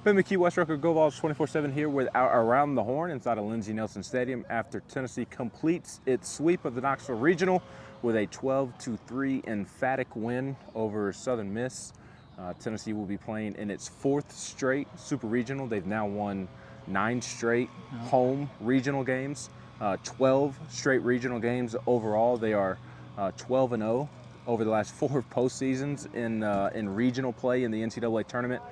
Ben McKee, West Rucker Go Vols 24/7 here with our Around the Horn inside of Lindsey Nelson Stadium after Tennessee completes its sweep of the Knoxville Regional with a 12-3 emphatic win over Southern Miss. Tennessee will be playing in its fourth straight Super Regional. They've now won 9 straight home regional games, 12 straight regional games overall. They are 12-0 over the last 4 postseasons in regional play in the NCAA Tournament.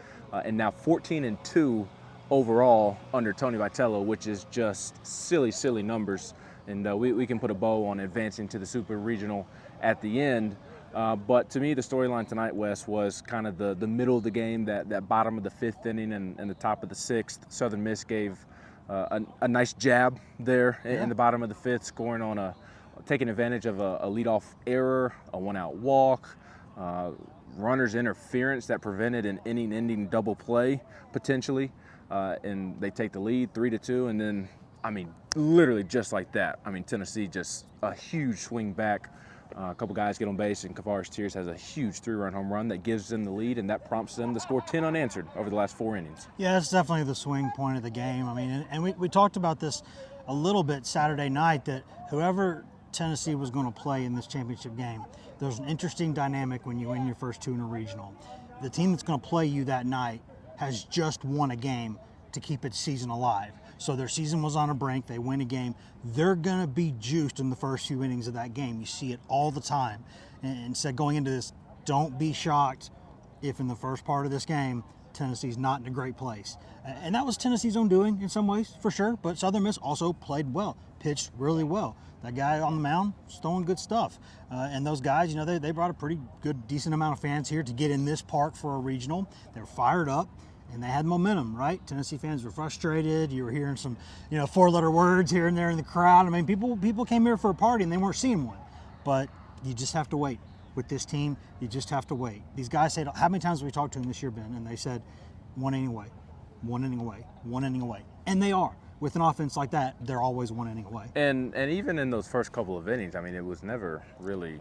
And now 14-2 overall under Tony Vitello, which is just silly numbers. And we can put a bow on advancing to the Super Regional at the end. But to me, the storyline tonight, Wes, was kind of the middle of the game, that bottom of the 5th inning and the top of the 6th. Southern Miss gave a nice jab there in the bottom of the 5th, scoring on taking advantage of a leadoff error, a 1-out walk, runner's interference that prevented an inning-ending double play potentially, and they take the lead 3-2, and then, I mean, literally just like that. I mean, Tennessee just a huge swing back. A couple guys get on base, and Kavaris Tears has a huge 3-run home run that gives them the lead, and that prompts them to score 10 unanswered over the last 4 innings. Yeah, that's definitely the swing point of the game. I mean, and we talked about this a little bit Saturday night, that whoever Tennessee was going to play in this championship game, there's an interesting dynamic when you win your first 2 in a regional. The team that's going to play you that night has just won a game to keep its season alive. So their season was on a brink. They win a game. They're going to be juiced in the first few innings of that game. You see it all the time. And so going into this, don't be shocked if in the first part of this game, Tennessee's not in a great place. And that was Tennessee's own doing in some ways, for sure. But Southern Miss also played well, pitched really well. That guy on the mound was throwing good stuff. And those guys, you know, they brought a pretty good, decent amount of fans here to get in this park for a regional. They were fired up. And they had momentum, right? Tennessee fans were frustrated. You were hearing some, 4-letter words here and there in the crowd. I mean, people came here for a party and they weren't seeing one. But you just have to wait. With this team, you just have to wait. These guys said, how many times have we talked to them this year, Ben? And they said, 1 inning away, 1 inning away, 1 inning away. And they are. With an offense like that, they're always 1 inning away. And even in those first couple of innings, I mean, it was never really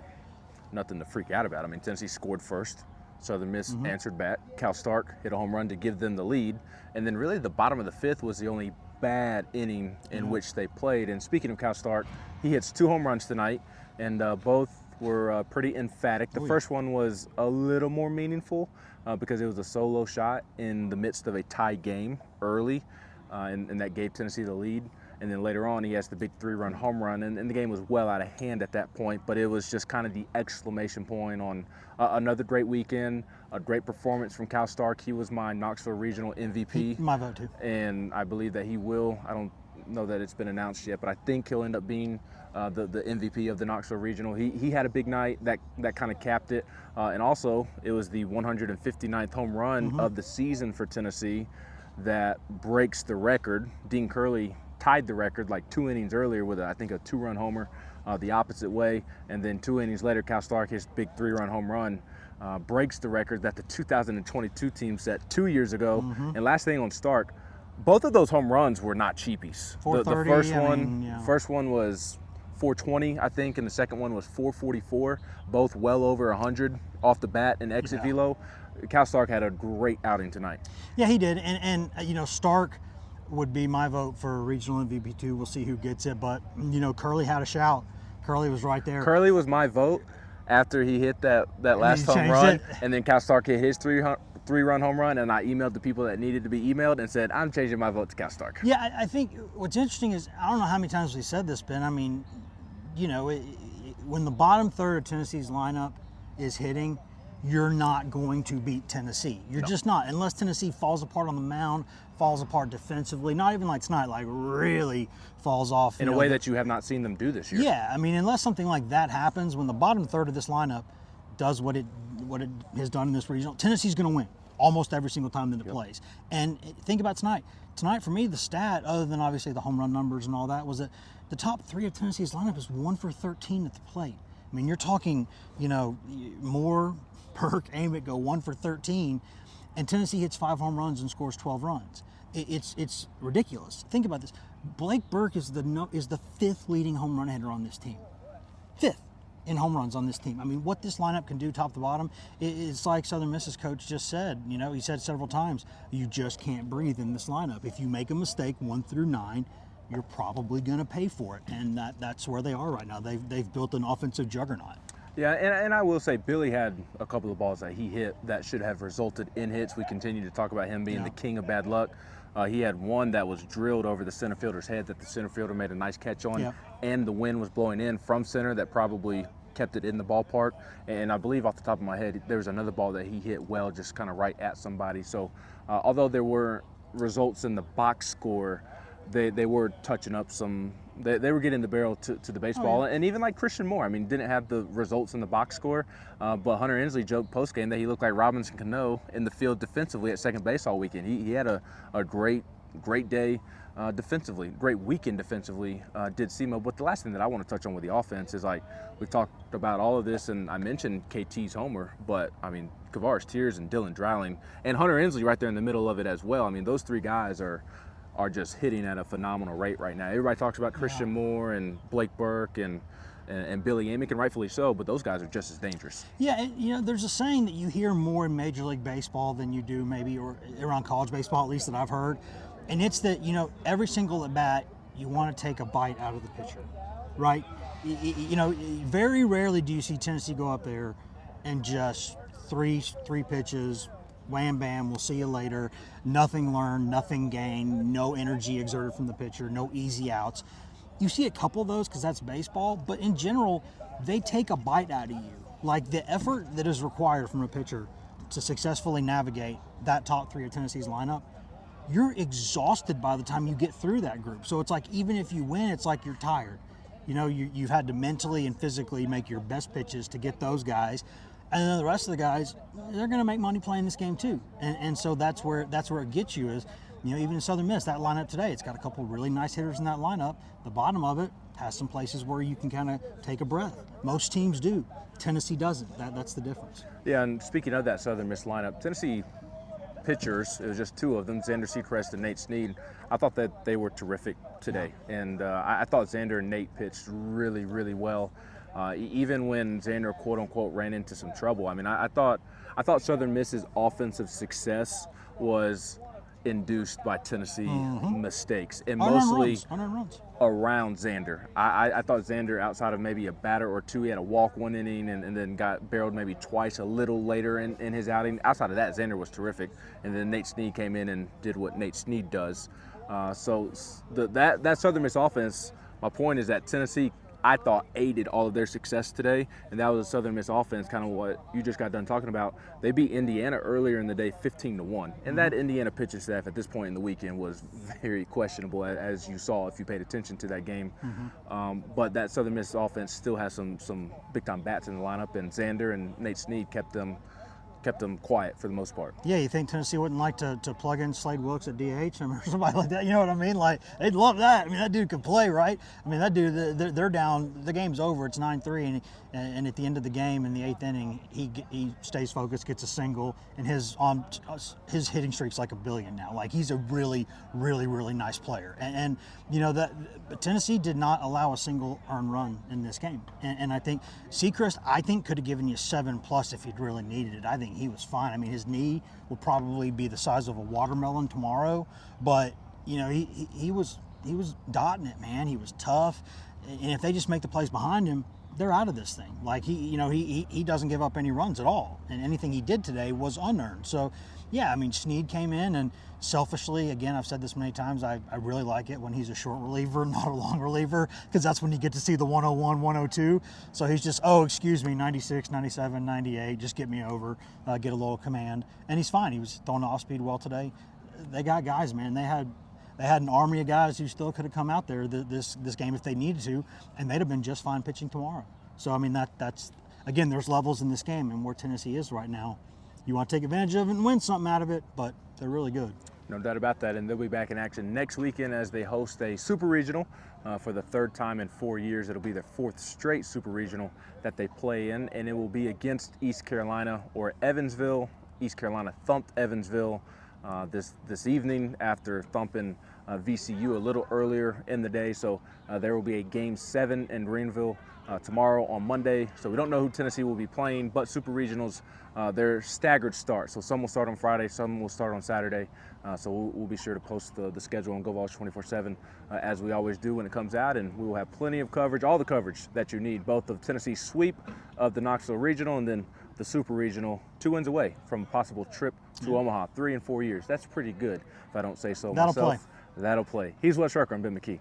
nothing to freak out about. I mean, Tennessee scored first. Southern Miss answered back. Cal Stark hit a home run to give them the lead. And then really the bottom of the 5th was the only bad inning in which they played. And speaking of Cal Stark, he hits 2 home runs tonight, and both were pretty emphatic. The first one was a little more meaningful because it was a solo shot in the midst of a tie game early, and that gave Tennessee the lead. And then later on, he has the big 3-run home run, and the game was well out of hand at that point. But it was just kind of the exclamation point on another great weekend, a great performance from Cal Stark. He was my Knoxville Regional MVP. My vote too. And I believe that he will. I don't know that it's been announced yet, but I think he'll end up being the MVP of the Knoxville Regional. He had a big night that kind of capped it. And also, it was the 159th home run of the season for Tennessee that breaks the record. Dean Curley tied the record like 2 innings earlier with, I think, a 2-run homer the opposite way. And then 2 innings later, Cal Stark, his big 3-run home run, breaks the record that the 2022 team set 2 years ago. And last thing on Stark, both of those home runs were not cheapies. The first one was 420, I think, and the second one was 444, both well over 100 off the bat in exit velo. Cal Stark had a great outing tonight. Yeah, he did. And Stark would be my vote for regional MVP too. We'll see who gets it. But, Curley had a shout. Curley was right there. Curley was my vote after he hit that last home run. And then Cal Stark hit his 3-run home run. And I emailed the people that needed to be emailed and said, I'm changing my vote to Cal Stark. Yeah, I think what's interesting is, I don't know how many times we said this, Ben. I mean, when the bottom third of Tennessee's lineup is hitting, you're not going to beat Tennessee. You're just not. Unless Tennessee falls apart on the mound, falls apart defensively, not even like tonight, like really falls off. In a way that you have not seen them do this year. Yeah, I mean, unless something like that happens, when the bottom third of this lineup does what it has done in this regional, Tennessee's going to win almost every single time that it plays. And think about tonight. Tonight, for me, the stat, other than obviously the home run numbers and all that, was that the top 3 of Tennessee's lineup is 1 for 13 at the plate. I mean, you're talking, Moore, Burke, Amick go 1 for 13, and Tennessee hits 5 home runs and scores 12 runs. It's ridiculous. Think about this. Blake Burke is the 5th leading home run hitter on this team. 5th. in home runs on this team. I mean, what this lineup can do top to bottom, it's like Southern Miss's coach just said. You know, he said several times, you just can't breathe in this lineup. If you make a mistake 1 through 9, you're probably going to pay for it, and that's where they are right now. They've built an offensive juggernaut. Yeah, and I will say Billy had a couple of balls that he hit that should have resulted in hits. We continue to talk about him being the king of bad luck. He had one that was drilled over the center fielder's head that the center fielder made a nice catch on, and the wind was blowing in from center that probably kept it in the ballpark. And I believe off the top of my head, there was another ball that he hit well, just kind of right at somebody. So although there were results in the box score, they were touching up some. They were getting the barrel to the baseball. And even like Christian Moore, I mean, didn't have the results in the box score, but Hunter Inslee joked post-game that he looked like Robinson Cano in the field defensively at second base all weekend. He had a great day defensively, great weekend defensively, did SEMO. But the last thing that I want to touch on with the offense is, like, we talked about all of this, and I mentioned KT's homer, but, I mean, Kavares Tears and Dylan Dreiling, and Hunter Inslee right there in the middle of it as well. I mean, those three guys are just hitting at a phenomenal rate right now. Everybody talks about Christian Moore and Blake Burke and Billy Amick, and rightfully so, but those guys are just as dangerous. Yeah, and, you know, there's a saying that you hear more in Major League Baseball than you do maybe or around college baseball, at least that I've heard, and it's that, you know, every single at bat, you want to take a bite out of the pitcher, right? You know, very rarely do you see Tennessee go up there and just three pitches, wham, bam, we'll see you later. Nothing learned, nothing gained, no energy exerted from the pitcher, no easy outs. You see a couple of those because that's baseball, but in general, they take a bite out of you. Like, the effort that is required from a pitcher to successfully navigate that top three of Tennessee's lineup, you're exhausted by the time you get through that group. So it's like, even if you win, it's like you're tired. You know, you've had to mentally and physically make your best pitches to get those guys. And then the rest of the guys, they're going to make money playing this game too. And so that's where it gets you is, you know, even in Southern Miss, that lineup today, it's got a couple of really nice hitters in that lineup. The bottom of it has some places where you can kind of take a breath. Most teams do. Tennessee doesn't. That's the difference. Yeah, and speaking of that Southern Miss lineup, Tennessee pitchers, it was just two of them, Xander Sechrest and Nate Snead. I thought that they were terrific today. And I thought Xander and Nate pitched really, really well. Even when Xander, quote unquote, ran into some trouble. I mean, I thought Southern Miss's offensive success was induced by Tennessee mistakes, and mostly around Xander. I thought Xander, outside of maybe a batter or two, he had a walk one inning and then got barreled maybe twice a little later in his outing. Outside of that, Xander was terrific. And then Nate Snead came in and did what Nate Snead does. So that Southern Miss offense, my point is that Tennessee, I thought, aided all of their success today, and that was a Southern Miss offense, kind of what you just got done talking about. They beat Indiana earlier in the day 15-1, and that Indiana pitching staff at this point in the weekend was very questionable, as you saw if you paid attention to that game. But that Southern Miss offense still has some big-time bats in the lineup, and Xander and Nate Snead kept them quiet for the most part. Yeah, you think Tennessee wouldn't like to plug in Slade Wilkes at DH or somebody like that? You know what I mean? Like, they'd love that. I mean, that dude could play, right? I mean, that dude, they're down. The game's over. It's 9-3, and at the end of the game in the 8th inning, he stays focused, gets a single, and his hitting streak's like 1 billion now. Like, he's a really, really, really nice player. And you know, but Tennessee did not allow a single earned run in this game. And I think Sechrest, could have given you 7+ if he'd really needed it. I think he was fine. I mean, his knee will probably be the size of a watermelon tomorrow, but you know, he was dotting it, man. He was tough, and if they just make the plays behind him, they're out of this thing. Like, he doesn't give up any runs at all, and anything he did today was unearned. So yeah, I mean, Snead came in, and selfishly, again, I've said this many times, I really like it when he's a short reliever, not a long reliever, because that's when you get to see the 101, 102. So he's just, 96, 97, 98, just get me over, get a little command. And he's fine. He was throwing off speed well today. They got guys, man. They had an army of guys who still could have come out there this game if they needed to, and they'd have been just fine pitching tomorrow. So, I mean, that's again, there's levels in this game, and where Tennessee is right now, you want to take advantage of it and win something out of it, but they're really good. No doubt about that, and they'll be back in action next weekend as they host a Super Regional for the 3rd time in 4 years. It'll be their 4th straight Super Regional that they play in, and it will be against East Carolina or Evansville. East Carolina thumped Evansville this evening after thumping VCU a little earlier in the day, so there will be a Game 7 in Greenville tomorrow on Monday. So we don't know who Tennessee will be playing, but Super Regionals, they're staggered starts. So some will start on Friday, some will start on Saturday. So we'll be sure to post the schedule on GoVols 24/7 as we always do when it comes out, and we will have plenty of coverage, all the coverage that you need, both of Tennessee's sweep of the Knoxville Regional and then the Super Regional, 2 wins away from a possible trip to Omaha, 3 in 4 years. That's pretty good, if I don't say so myself. That'll play. That'll play. He's Wes Rucker. I'm Ben McKee.